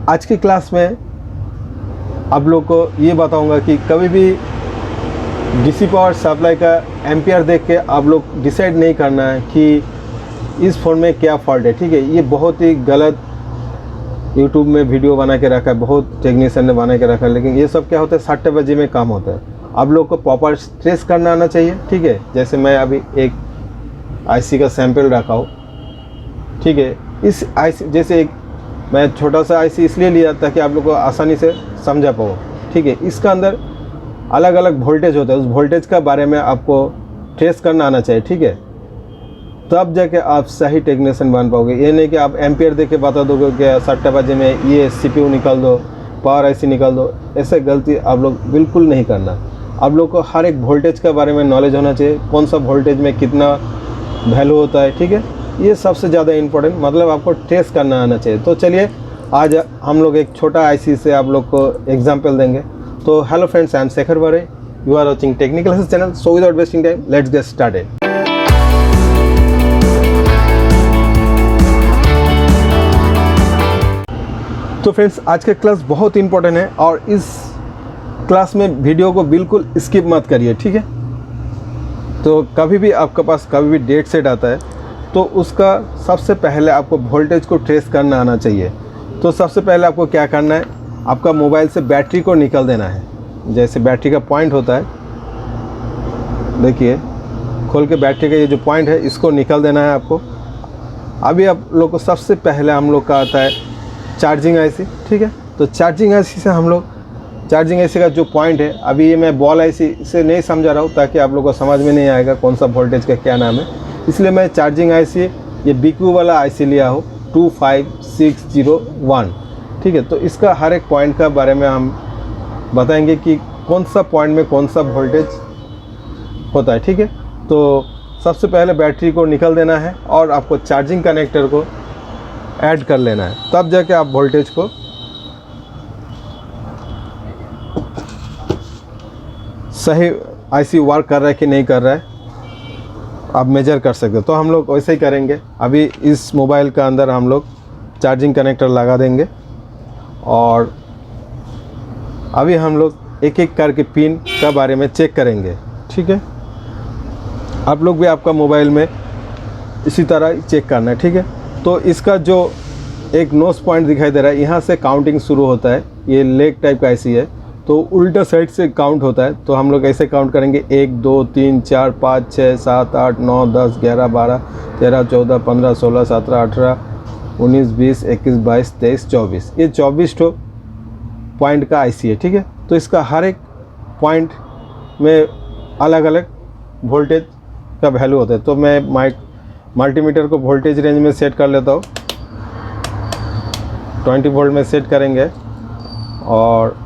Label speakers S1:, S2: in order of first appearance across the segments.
S1: आज की क्लास में आप लोग को ये बताऊंगा कि कभी भी डीसी पावर सप्लाई का एम्पियर देख के आप लोग डिसाइड नहीं करना है कि इस फ़ोन में क्या फॉल्ट है। ठीक है, ये बहुत ही गलत यूट्यूब में वीडियो बना के रखा है, बहुत टेक्नीशियन ने बना के रखा है, लेकिन ये सब क्या होता है सट्टेबाजी में काम होता है। आप लोग को प्रॉपर ट्रेस करना आना चाहिए। ठीक है, जैसे मैं अभी एक आईसी का सैंपल रखा हूँ। ठीक है, इस आईसी जैसे एक मैं छोटा सा आईसी इसलिए लिया ताकि आप लोग को आसानी से समझा पाओ। ठीक है, इसका अंदर अलग अलग वोल्टेज होता है, उस वोल्टेज का बारे में आपको ट्रेस करना आना चाहिए। ठीक है, तब जाके आप सही टेक्नीशियन बन पाओगे। ये नहीं कि आप एम्पियर देके बता दोगे कि सट्टेबाजी में ये सीपीयू निकाल दो, पावर आईसी निकाल दो। ऐसे गलती आप लोग बिल्कुल नहीं करना। आप लोग को हर एक वोल्टेज के बारे में नॉलेज होना चाहिए, कौन सा वोल्टेज में कितना वैल्यू होता है। ठीक है, ये सबसे ज़्यादा इम्पोर्टेंट, मतलब आपको ट्रेस करना आना चाहिए। तो चलिए आज हम लोग एक छोटा आईसी से आप लोग को एग्जाम्पल देंगे। तो hello friends, I am Shekhar Bare, you are watching technical classes channel. So without wasting time let's get started. तो फ्रेंड्स, आज का क्लास बहुत इंपॉर्टेंट है और इस क्लास में वीडियो को बिल्कुल स्किप मत करिए। ठीक है, तो कभी भी आपके पास कभी भी डेट सेट आता है तो उसका सबसे पहले आपको वोल्टेज को ट्रेस करना आना चाहिए। तो सबसे पहले आपको क्या करना है, आपका मोबाइल से बैटरी को निकाल देना है। जैसे बैटरी का पॉइंट होता है, देखिए खोल के बैटरी का ये जो पॉइंट है इसको निकाल देना है आपको। अभी आप लोग को सबसे पहले हम लोग का आता है चार्जिंग आईसी। ठीक है, तो चार्जिंग आईसी से हम लोग चार्जिंग आईसी का जो पॉइंट है, अभी ये मैं बॉल आईसी से नहीं समझा रहा हूँ ताकि आप लोग को समझ में नहीं आएगा कौन सा वोल्टेज का क्या नाम है, इसलिए मैं चार्जिंग आईसी ये BQ वाला आईसी लिया हो 25601। ठीक है, तो इसका हर एक पॉइंट का बारे में हम बताएंगे कि कौन सा पॉइंट में कौन सा वोल्टेज होता है। ठीक है, तो सबसे पहले बैटरी को निकाल देना है और आपको चार्जिंग कनेक्टर को ऐड कर लेना है, तब जाके आप वोल्टेज को सही आईसी वर्क कर रहा है कि नहीं कर रहा है आप मेजर कर सकते हो। तो हम लोग वैसे ही करेंगे। अभी इस मोबाइल का अंदर हम लोग चार्जिंग कनेक्टर लगा देंगे और अभी हम लोग एक एक करके पिन का बारे में चेक करेंगे। ठीक है, आप लोग भी आपका मोबाइल में इसी तरह चेक करना है। ठीक है, तो इसका जो एक नोस पॉइंट दिखाई दे रहा है, यहाँ से काउंटिंग शुरू होता है। ये लेग टाइप का आईसी है तो उल्टा साइड से काउंट होता है। तो हम लोग ऐसे काउंट करेंगे 1 2 3 4 5 6 7 8 9 10 11 12 13 14 15 16 17 18 19 20 21 22 23 24। ये 24 ठो पॉइंट का आईसी है। ठीक है, तो इसका हर एक पॉइंट में अलग अलग वोल्टेज का वैल्यू होता है। तो मैं मल्टीमीटर को वोल्टेज रेंज में सेट कर लेता हूँ, 20 वोल्ट में सेट करेंगे और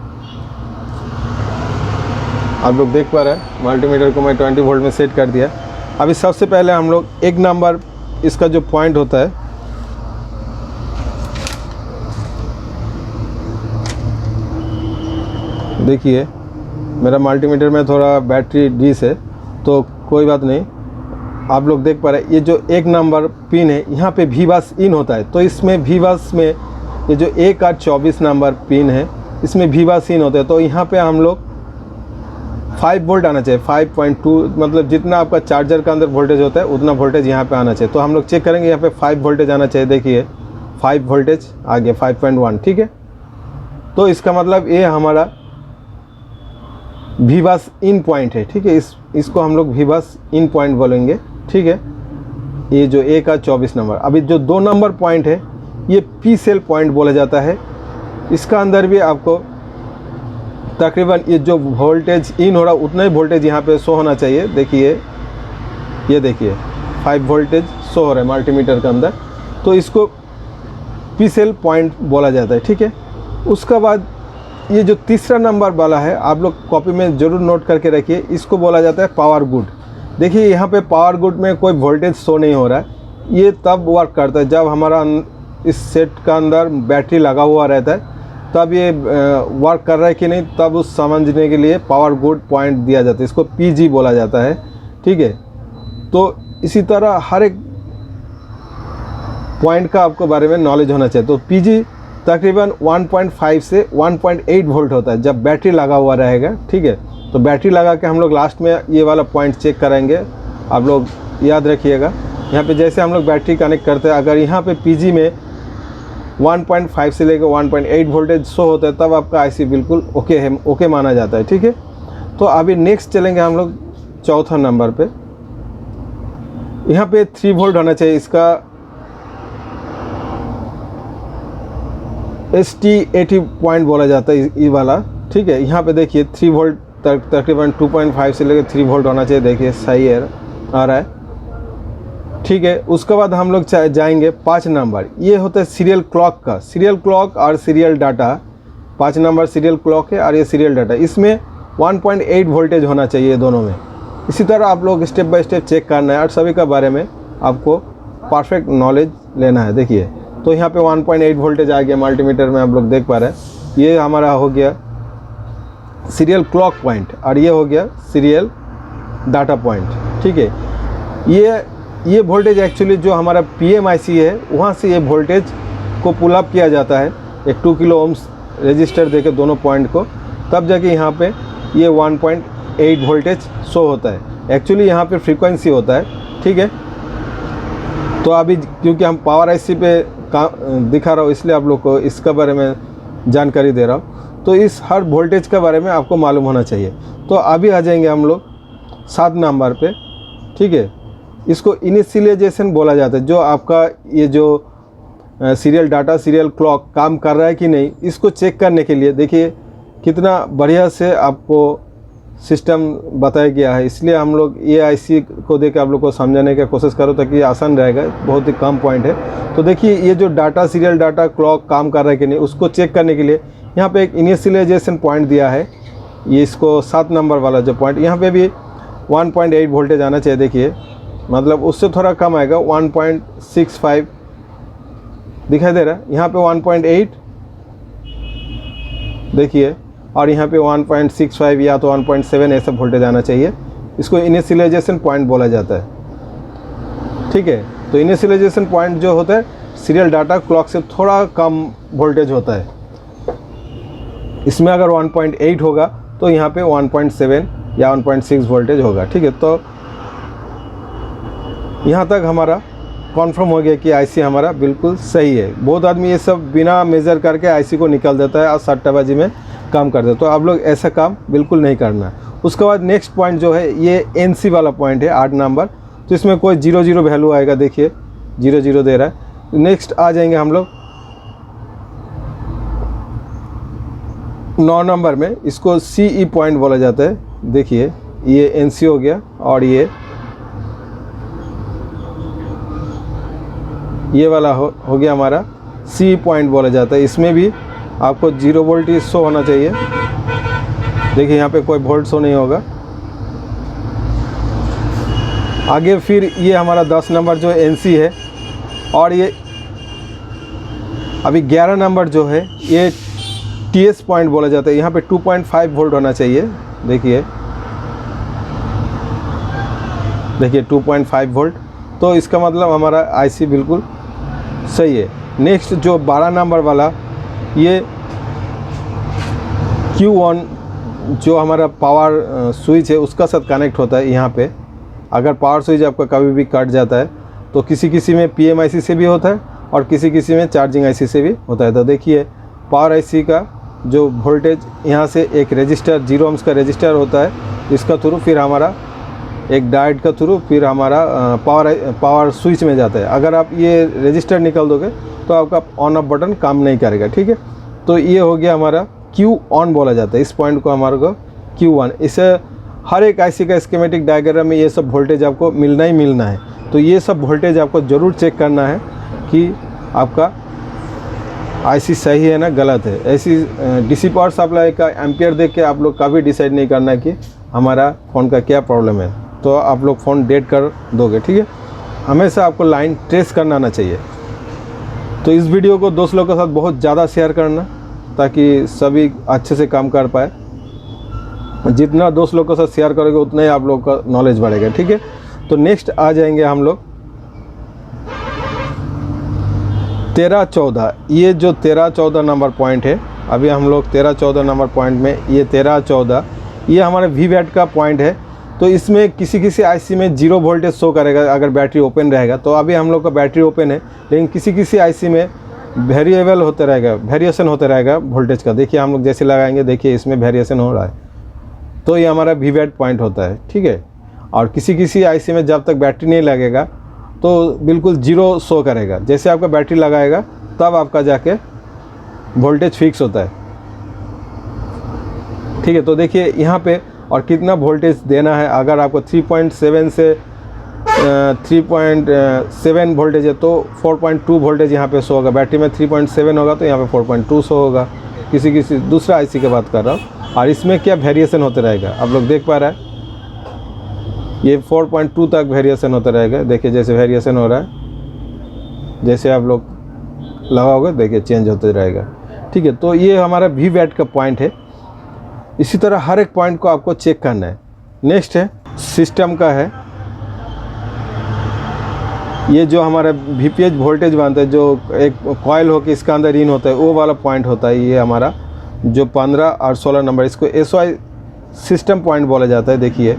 S1: आप लोग देख पा रहे हैं मल्टीमीटर को मैं 20 वोल्ट में सेट कर दिया। अभी सबसे पहले हम लोग एक नंबर इसका जो पॉइंट होता है, देखिए मेरा मल्टीमीटर में थोड़ा बैटरी डिस है तो कोई बात नहीं। आप लोग देख पा रहे हैं ये जो एक नंबर पिन है यहाँ पे VBUS इन होता है। तो इसमें VBUS में ये जो 1 8 24 नंबर पिन है इसमें VBUS इन होता है। तो यहाँ पे हम लोग 5 वोल्ट आना चाहिए, 5.2, मतलब जितना आपका चार्जर का अंदर वोल्टेज होता है उतना वोल्टेज यहाँ पे आना चाहिए। तो हम लोग चेक करेंगे, यहाँ पे 5 वोल्टेज आना चाहिए। देखिए 5 वोल्टेज आ गया, 5.1। ठीक है, तो इसका मतलब ये हमारा VBUS इन पॉइंट है। ठीक है, इसको हम लोग VBUS इन पॉइंट बोलेंगे। ठीक है, ये जो 1 का 24 नंबर। अभी जो 2 नंबर पॉइंट है ये P सेल पॉइंट बोला जाता है। इसका अंदर भी आपको तकरीबन ये जो वोल्टेज इन हो रहा उतना ही वोल्टेज यहाँ पे शो होना चाहिए। देखिए ये देखिए 5 वोल्टेज शो हो रहा है मल्टीमीटर के अंदर, तो इसको P सेल पॉइंट बोला जाता है। ठीक है, उसका बाद ये जो तीसरा नंबर वाला है आप लोग कॉपी में ज़रूर नोट करके रखिए, इसको बोला जाता है पावर गुड। देखिए यहाँ पे पावर गुड में कोई वोल्टेज शो नहीं हो रहा है। ये तब वर्क करता है जब हमारा इस सेट का अंदर बैटरी लगा हुआ रहता है, तब ये वर्क कर रहा है कि नहीं तब उस समझने के लिए पावर गुड पॉइंट दिया जाता है, इसको PG बोला जाता है। ठीक है, तो इसी तरह हर एक पॉइंट का आपको बारे में नॉलेज होना चाहिए। तो PG तकरीबन 1.5 से 1.8 वोल्ट होता है जब बैटरी लगा हुआ रहेगा। ठीक है, तो बैटरी लगा के हम लोग लास्ट में ये वाला पॉइंट चेक करेंगे, आप लोग याद रखिएगा। यहाँ पे जैसे हम लोग बैटरी कनेक्ट करते हैं, अगर यहाँ पे पीजी में 1.5 से लेकर 1.8 वोल्टेज शो होता है तब आपका आईसी बिल्कुल ओके है, ओके माना जाता है। ठीक है, तो अभी नेक्स्ट चलेंगे हम लोग चौथा नंबर पे। यहाँ पे 3 वोल्ट होना चाहिए, इसका ST80 पॉइंट बोला जाता है ये वाला। ठीक है, यहाँ पे देखिए 3 वोल्ट तक तकरीबन 2.5 से लेकर 3 वोल्ट होना चाहिए। देखिए सही है, आ रहा है। ठीक है, उसके बाद हम लोग जाएंगे 5 नंबर। ये होता है सीरियल क्लॉक का, सीरियल क्लॉक और serial data. 5 number serial clock है और ये सीरियल डाटा। इसमें 1.8 वोल्टेज होना चाहिए दोनों में। इसी तरह आप लोग स्टेप बाय स्टेप चेक करना है और सभी का बारे में आपको परफेक्ट नॉलेज लेना है। देखिए तो यहाँ पे 1.8 वोल्टेज आ गया मल्टीमीटर में, आप लोग देख पा रहे हैं। ये हमारा हो गया सीरियल क्लॉक पॉइंट और ये हो गया सीरियल डाटा पॉइंट। ठीक है, ये वोल्टेज एक्चुअली जो हमारा PMIC है वहाँ से ये वोल्टेज को पुल अप किया जाता है एक 2 किलो ओम्स रजिस्टर देके दोनों पॉइंट को, तब जाके यहाँ पे ये 1.8 वोल्टेज शो होता है। एक्चुअली यहाँ पे फ्रीक्वेंसी होता है। ठीक है, तो अभी क्योंकि हम पावर आईसी पे दिखा रहा हूँ इसलिए आप लोग को इसका बारे में जानकारी दे रहा हूँ। तो इस हर वोल्टेज के बारे में आपको मालूम होना चाहिए। तो अभी आ जाएंगे हम लोग 7 नंबर पे। ठीक है, इसको इनिशियलाइजेशन बोला जाता है। जो आपका ये जो सीरियल डाटा सीरियल क्लॉक काम कर रहा है कि नहीं, इसको चेक करने के लिए देखिए कितना बढ़िया से आपको सिस्टम बताया गया है। इसलिए हम लोग ये आईसी को देख के आप लोग को समझाने की कोशिश करो ताकि आसान रहेगा, बहुत ही कम पॉइंट है। तो देखिए ये जो डाटा सीरियल डाटा क्लॉक काम कर रहा है कि नहीं उसको चेक करने के लिए यहाँ पे एक इनिशियलाइजेशन पॉइंट दिया है। ये इसको 7 नंबर वाला जो पॉइंट, यहाँ पे भी 1.8 वोल्टेज आना चाहिए। देखिए मतलब उससे थोड़ा कम आएगा, 1.65 दिखाई दे रहा है। यहाँ पे 1.8 देखिए, और यहाँ पे 1.65 या तो 1.7 ऐसा वोल्टेज आना चाहिए। इसको इनिशियलाइजेशन पॉइंट बोला जाता है। ठीक है, तो इनिशियलाइजेशन पॉइंट जो होता है सीरियल डाटा क्लॉक से थोड़ा कम वोल्टेज होता है। इसमें अगर 1.8 होगा तो यहाँ पे 1.7 या 1.6 वोल्टेज होगा। ठीक है, तो यहाँ तक हमारा कॉन्फर्म हो गया कि आईसी हमारा बिल्कुल सही है। बहुत आदमी ये सब बिना मेज़र करके आईसी को निकाल देता है और सट्टाबाजी में काम कर देता है। तो आप लोग ऐसा काम बिल्कुल नहीं करना है। उसके बाद नेक्स्ट पॉइंट जो है ये NC वाला पॉइंट है 8 नंबर। तो इसमें कोई 00 वैल्यू आएगा, देखिए 00 दे रहा है। नेक्स्ट आ जाएंगे हम लोग 9 नंबर में। इसको CE पॉइंट बोला जाता है। देखिए ये NC हो गया और ये वाला हो गया हमारा CE पॉइंट बोला जाता है। इसमें भी आपको 0 वोल्ट ही शो होना चाहिए। देखिए यहाँ पे कोई वोल्ट शो नहीं होगा। आगे फिर ये हमारा 10 नंबर जो NC है और ये अभी 11 नंबर जो है ये TS पॉइंट बोला जाता है। यहाँ पे 2.5 वोल्ट होना चाहिए। देखिए 2.5 वोल्ट। तो इसका मतलब हमारा आईसी बिल्कुल सही है। नेक्स्ट जो 12 नंबर वाला ये Q1 जो हमारा पावर स्विच है उसका साथ कनेक्ट होता है। यहाँ पे अगर पावर स्विच आपका कभी भी कट जाता है तो किसी में PMIC से भी होता है और किसी में चार्जिंग आईसी से भी होता है। तो देखिए पावर आईसी का जो वोल्टेज यहाँ से एक रजिस्टर 0 ohms का रजिस्टर होता है, इसका थ्रू फिर हमारा एक डायोड का थ्रू फिर हमारा पावर स्विच में जाता है। अगर आप ये रजिस्टर निकाल दोगे तो आपका ऑन ऑफ बटन काम नहीं करेगा। ठीक है, तो ये हो गया हमारा Q ऑन बोला जाता है। इस पॉइंट को हमारे को Q1। इसे हर एक आईसी का स्कीमेटिक डायग्राम में ये सब वोल्टेज आपको मिलना ही मिलना है। तो ये सब वोल्टेज आपको ज़रूर चेक करना है कि आपका आईसी सही है ना गलत है। ऐसी डीसी पावर सप्लाई का एम्पियर देख के आप लोग कभी डिसाइड नहीं करना कि हमारा फ़ोन का क्या प्रॉब्लम है, तो आप लोग फ़ोन डेड कर दोगे। ठीक है, हमेशा आपको लाइन ट्रेस करना आना चाहिए। तो इस वीडियो को दोस्त लोगों के साथ बहुत ज़्यादा शेयर करना ताकि सभी अच्छे से काम कर पाए। जितना दोस्त लोगों के साथ शेयर करोगे उतना ही आप लोग का नॉलेज बढ़ेगा। ठीक है, तो नेक्स्ट आ जाएंगे हम लोग 13-14, ये जो 13-14 नंबर पॉइंट है, अभी हम लोग 13-14 नंबर पॉइंट में, ये 13-14 ये हमारे VVAT का पॉइंट है। तो इसमें किसी आईसी में 0 वोल्टेज शो करेगा अगर बैटरी ओपन रहेगा। तो अभी हम लोग का बैटरी ओपन है, लेकिन किसी आईसी में वेरिएबल होते रहेगा, वेरिएशन होते रहेगा वोल्टेज का। देखिए हम लोग जैसे लगाएंगे, देखिए इसमें वेरिएशन हो रहा है, तो ये हमारा VVAT पॉइंट होता है, ठीक है। और किसी आईसी में जब तक बैटरी नहीं लगेगा तो बिल्कुल 0 शो करेगा। जैसे आपका बैटरी लगाएगा तब आपका जाके वोल्टेज फिक्स होता है, ठीक है। तो देखिए यहाँ पे और कितना वोल्टेज देना है। अगर आपको 3.7 से 3.7 वोल्टेज है तो 4.2 वोल्टेज यहाँ पे शो होगा। बैटरी में 3.7 होगा तो यहाँ पे 4.2 शो होगा। किसी दूसरा आईसी की बात कर रहा हूँ। और इसमें क्या वेरिएशन होते रहेगा, आप लोग देख पा रहे हैं, ये 4.2 तक वेरिएशन होता रहेगा। देखिए जैसे वेरिएशन हो रहा है, जैसे आप लोग लगाओगे देखिए चेंज होते रहेगा, ठीक है। तो ये हमारा VVAT का पॉइंट है। इसी तरह हर एक पॉइंट को आपको चेक करना है। नेक्स्ट है सिस्टम का है, ये जो हमारा VPH वोल्टेज बनता है, जो एक कॉइल हो के इसका अंदर इन होता है, वो वाला पॉइंट होता है। ये हमारा जो 15 और 16 नंबर, इसको SOI सिस्टम पॉइंट बोला जाता है। देखिए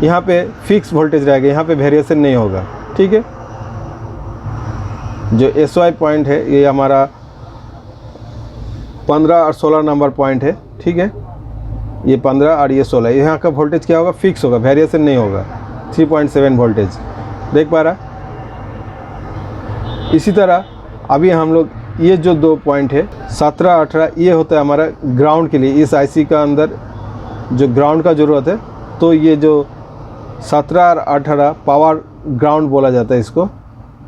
S1: यहाँ पे फिक्स वोल्टेज रहेगा, यहाँ पे वेरिएशन नहीं होगा, ठीक है। जो SOI पॉइंट है ये हमारा 15 और 16 नंबर पॉइंट है, ठीक है। ये 15 और ये 16, यहाँ का वोल्टेज क्या होगा, फिक्स होगा, वेरिएशन नहीं होगा। 3.7 वोल्टेज देख पा रहा। इसी तरह अभी हम लोग ये जो 2 पॉइंट है 17-18, ये होता है हमारा ग्राउंड के लिए। इस आईसी का अंदर जो ग्राउंड का ज़रूरत है, तो ये जो 17 और 18 पावर ग्राउंड बोला जाता है इसको।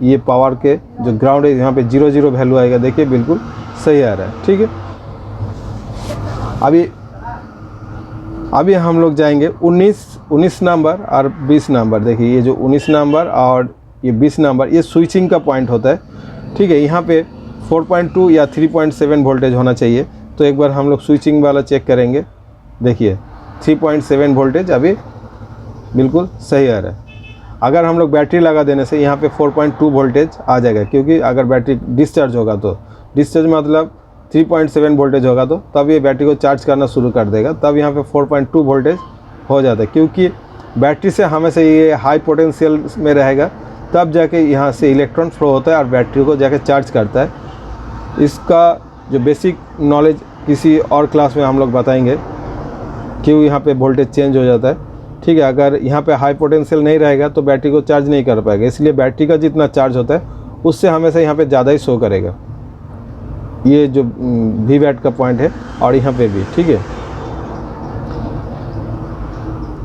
S1: ये पावर के जो ग्राउंड है, यहाँ पे 0 वैल्यू आएगा। देखिए बिल्कुल सही आ रहा है, ठीक है। अभी हम लोग जाएंगे 19 नंबर और 20 नंबर। देखिए ये जो 19 नंबर और ये 20 नंबर, ये स्विचिंग का पॉइंट होता है, ठीक है। यहाँ पे 4.2 या 3.7 वोल्टेज होना चाहिए। तो एक बार हम लोग स्विचिंग वाला चेक करेंगे। देखिए 3.7 वोल्टेज अभी बिल्कुल सही आ रहा है। अगर हम लोग बैटरी लगा देने से यहाँ पे 4.2 वोल्टेज आ जाएगा, क्योंकि अगर बैटरी डिस्चार्ज होगा, तो डिस्चार्ज मतलब 3.7 वोल्टेज होगा, तो तब ये बैटरी को चार्ज करना शुरू कर देगा। तब यहाँ पे 4.2 वोल्टेज हो जाता है, क्योंकि बैटरी से हमेशा ये हाई पोटेंशियल में रहेगा, तब जाके यहाँ से इलेक्ट्रॉन फ्लो होता है और बैटरी को जाके चार्ज करता है। इसका जो बेसिक नॉलेज किसी और क्लास में हम लोग बताएंगे, क्यों यहाँ पे वोल्टेज चेंज हो जाता है, ठीक है। अगर यहाँ पे हाई पोटेंशियल नहीं रहेगा तो बैटरी को चार्ज नहीं कर पाएगा, इसलिए बैटरी का जितना चार्ज होता है उससे हमेशा यहाँ पे ज़्यादा ही शो करेगा। ये जो VVAT का पॉइंट है, और यहाँ पे भी, ठीक है।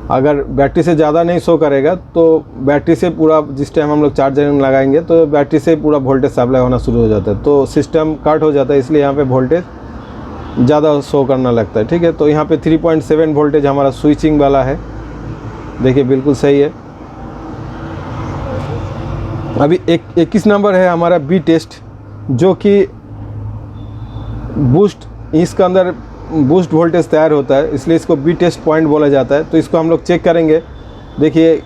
S1: अगर बैटरी से ज़्यादा नहीं शो करेगा तो बैटरी से पूरा, जिस टाइम हम लोग चार्जर में लगाएंगे तो बैटरी से पूरा वोल्टेज सप्लाई होना शुरू हो जाता है, तो सिस्टम कट हो जाता है, इसलिए यहाँ पे वोल्टेज ज़्यादा शो करना लगता है, ठीक है। तो यहाँ पे 3.7 वोल्टेज हमारा स्विचिंग वाला है। देखिए बिल्कुल सही है। अभी 21 नंबर है हमारा B टेस्ट, जो कि बूस्ट, इसका अंदर बूस्ट वोल्टेज तैयार होता है, इसलिए इसको B टेस्ट पॉइंट बोला जाता है। तो इसको हम लोग चेक करेंगे। देखिए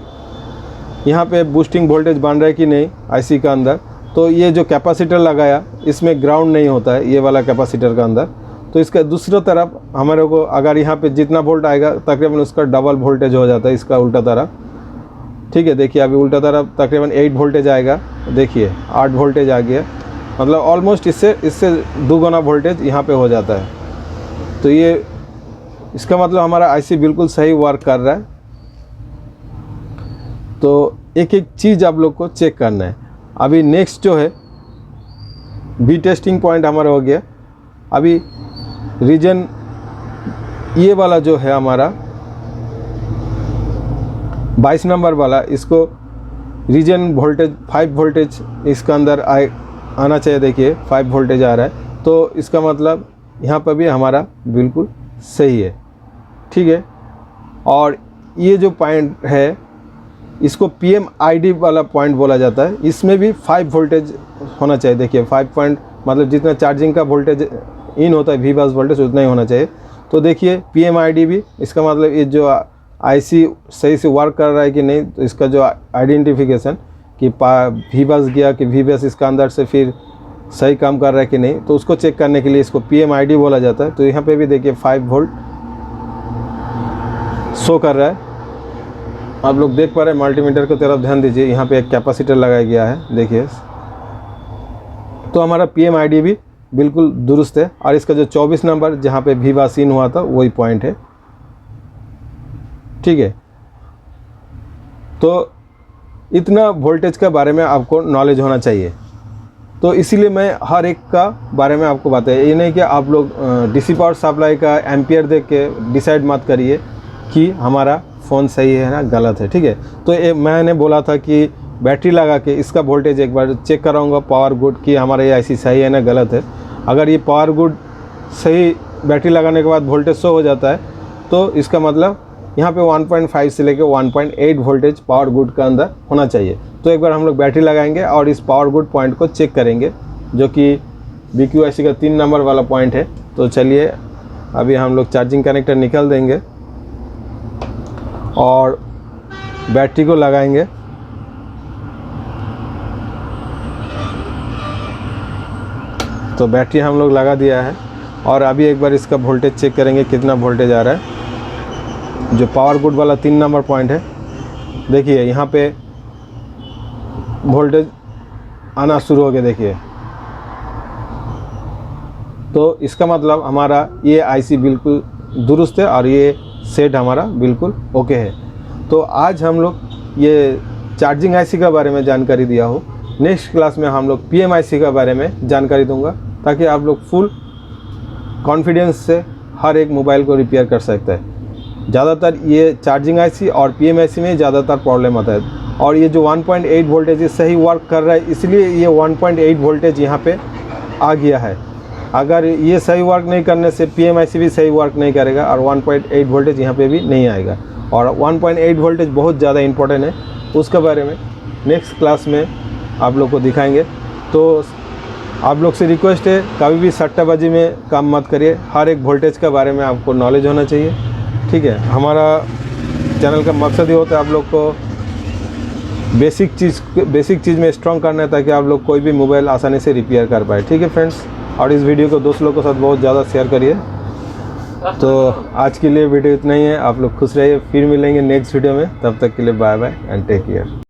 S1: यहाँ पे बूस्टिंग वोल्टेज बन रहा है कि नहीं आईसी का अंदर। तो ये जो कैपेसिटर लगाया, इसमें ग्राउंड नहीं होता है, ये वाला कैपेसिटर का अंदर। तो इसका दूसरी तरफ हमारे को, अगर यहाँ पे जितना वोल्ट आएगा तकरीबन उसका डबल वोल्टेज हो जाता है, इसका उल्टा तरफ, ठीक है। देखिए अभी उल्टा तरफ तकरीबन 8 वोल्टेज आएगा। देखिए 8 वोल्टेज आ गया, मतलब ऑलमोस्ट इससे 2 गुना वोल्टेज यहाँ पे हो जाता है। तो ये इसका मतलब हमारा आईसी बिल्कुल सही वर्क कर रहा है। तो एक एक चीज़ आप लोग को चेक करना है। अभी नेक्स्ट जो है B टेस्टिंग पॉइंट हमारा हो गया। अभी रीजन ये वाला जो है हमारा 22 नंबर वाला, इसको रीजन वोल्टेज 5 वोल्टेज इसका अंदर आना चाहिए। देखिए 5 वोल्टेज आ रहा है, तो इसका मतलब यहाँ पर भी हमारा बिल्कुल सही है, ठीक है। और ये जो पॉइंट है इसको PMID वाला पॉइंट बोला जाता है, इसमें भी 5 वोल्टेज होना चाहिए। देखिए 5 पॉइंट मतलब जितना चार्जिंग का वोल्टेज इन होता है, V बस वोल्टेज उतना ही होना चाहिए। तो देखिए PMID भी, इसका मतलब ये जो आईसी सही से वर्क कर रहा है कि नहीं, तो इसका जो आइडेंटिफिकेशन कि V बस गया कि V बस इसका अंदर से फिर सही काम कर रहा है कि नहीं, तो उसको चेक करने के लिए इसको PMID बोला जाता है। तो यहाँ पे भी देखिए 5 वोल्ट शो कर रहा है, आप लोग देख पा रहे हैं। मल्टीमीटर की तरफ ध्यान दीजिए, यहाँ पे एक कैपेसिटर लगाया गया है, देखिए। तो हमारा PMID भी बिल्कुल दुरुस्त है। और इसका जो 24 नंबर जहाँ पे वीवा सीन हुआ था वही पॉइंट है, ठीक है। तो इतना वोल्टेज के बारे में आपको नॉलेज होना चाहिए। तो इसीलिए मैं हर एक का बारे में आपको बताया। ये नहीं कि आप लोग DC पावर सप्लाई का एम्पियर देख के डिसाइड मत करिए कि हमारा फ़ोन सही है ना गलत है, ठीक है। तो मैंने बोला था कि बैटरी लगा के इसका वोल्टेज एक बार चेक कराऊंगा पावर गुड कि हमारा ये IC सही है ना गलत है। अगर ये पावर गुड सही बैटरी लगाने के बाद वोल्टेज शो हो जाता है तो इसका मतलब यहाँ पे 1.5 से लेकर 1.8 वोल्टेज पावर गुड का अंदर होना चाहिए। तो एक बार हम लोग बैटरी लगाएंगे और इस पावर गुड पॉइंट को चेक करेंगे, जो कि BQIC का 3 नंबर वाला पॉइंट है। तो चलिए अभी हम लोग चार्जिंग कनेक्टर निकाल देंगे और बैटरी को लगाएंगे। तो बैटरी हम लोग लगा दिया है और अभी एक बार इसका वोल्टेज चेक करेंगे कितना वोल्टेज आ रहा है। जो पावर गुड वाला 3 नंबर पॉइंट है, देखिए यहाँ पे वोल्टेज आना शुरू हो गया, देखिए। तो इसका मतलब हमारा ये IC बिल्कुल दुरुस्त है और ये सेट हमारा बिल्कुल ओके है। तो आज हम लोग ये चार्जिंग IC के बारे में जानकारी दिया हो। नेक्स्ट क्लास में हम लोग PMIC के बारे में जानकारी दूंगा, ताकि आप लोग फुल कॉन्फिडेंस से हर एक मोबाइल को रिपेयर कर सकते हैं। ज़्यादातर ये चार्जिंग IC और PMIC में ज़्यादातर प्रॉब्लम आता है। और ये जो 1.8 वोल्टेज ये सही वर्क कर रहा है, इसलिए ये 1.8 वोल्टेज यहाँ पे आ गया है। अगर ये सही वर्क नहीं करने से PMIC भी सही वर्क नहीं करेगा और 1.8 वोल्टेज यहाँ पे भी नहीं आएगा। और 1.8 वोल्टेज बहुत ज़्यादा इंपॉर्टेंट है, उसके बारे में नेक्स्ट क्लास में आप लोग को दिखाएंगे। तो आप लोग से रिक्वेस्ट है, कभी भी सट्टाबाजी में काम मत करिए, हर एक वोल्टेज के बारे में आपको नॉलेज होना चाहिए, ठीक है। हमारा चैनल का मकसद ये होता है आप लोग को बेसिक चीज़ में स्ट्रॉन्ग करना है, ताकि आप लोग कोई भी मोबाइल आसानी से रिपेयर कर पाए, ठीक है फ्रेंड्स। और इस वीडियो को दोस्त लोगों के साथ बहुत ज़्यादा शेयर करिए। तो आज के लिए वीडियो इतना ही है, आप लोग खुश रहिए, फिर मिलेंगे नेक्स्ट वीडियो में। तब तक के लिए bye bye and take care.